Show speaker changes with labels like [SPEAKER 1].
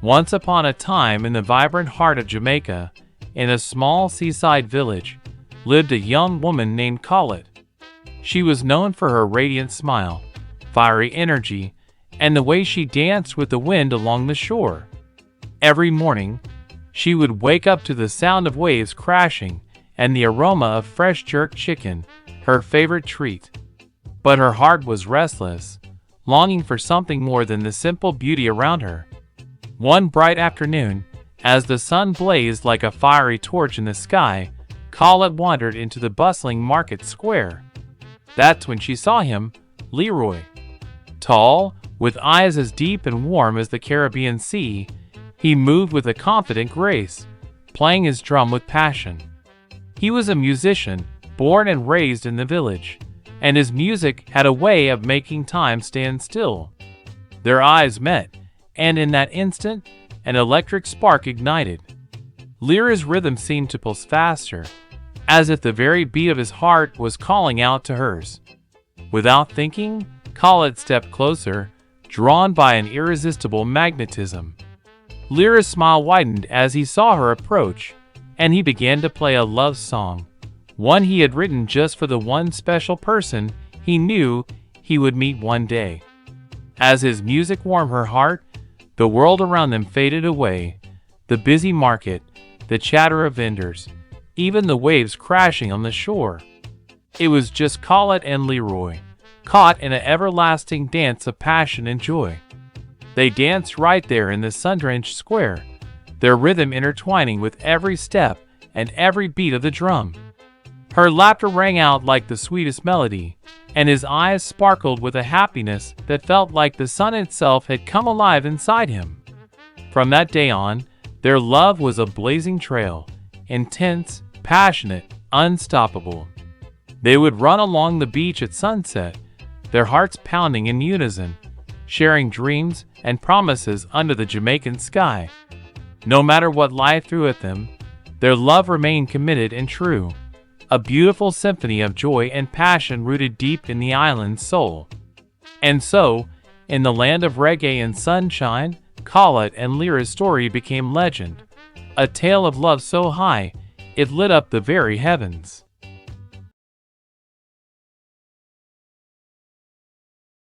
[SPEAKER 1] Once upon a time, in the vibrant heart of Jamaica, in a small seaside village, lived a young woman named Colette. She was known for her radiant smile, fiery energy, and the way she danced with the wind along the shore. Every morning, she would wake up to the sound of waves crashing and the aroma of fresh jerked chicken, her favorite treat. But her heart was restless, longing for something more than the simple beauty around her. One bright afternoon, as the sun blazed like a fiery torch in the sky, Colette wandered into the bustling market square. That's when she saw him, Leroy. Tall, with eyes as deep and warm as the Caribbean Sea, he moved with a confident grace, playing his drum with passion. He was a musician, born and raised in the village, and his music had a way of making time stand still. Their eyes met, and in that instant, an electric spark ignited. Lyra's rhythm seemed to pulse faster, as if the very beat of his heart was calling out to hers. Without thinking, Colette stepped closer, drawn by an irresistible magnetism. Lyra's smile widened as he saw her approach, and he began to play a love song, one he had written just for the one special person he knew he would meet one day. As his music warmed her heart, the world around them faded away, the busy market, the chatter of vendors, even the waves crashing on the shore. It was just Colette and Leroy, caught in an everlasting dance of passion and joy. They danced right there in the sun-drenched square, their rhythm intertwining with every step and every beat of the drum. Her laughter rang out like the sweetest melody, and his eyes sparkled with a happiness that felt like the sun itself had come alive inside him. From that day on, their love was a blazing trail, intense, passionate, unstoppable. They would run along the beach at sunset, their hearts pounding in unison, sharing dreams and promises under the Jamaican sky. No matter what life threw at them, their love remained committed and true. A beautiful symphony of joy and passion rooted deep in the island's soul. And so, in the land of reggae and sunshine, Colette and Lyra's story became legend, a tale of love so high, it lit up the very heavens.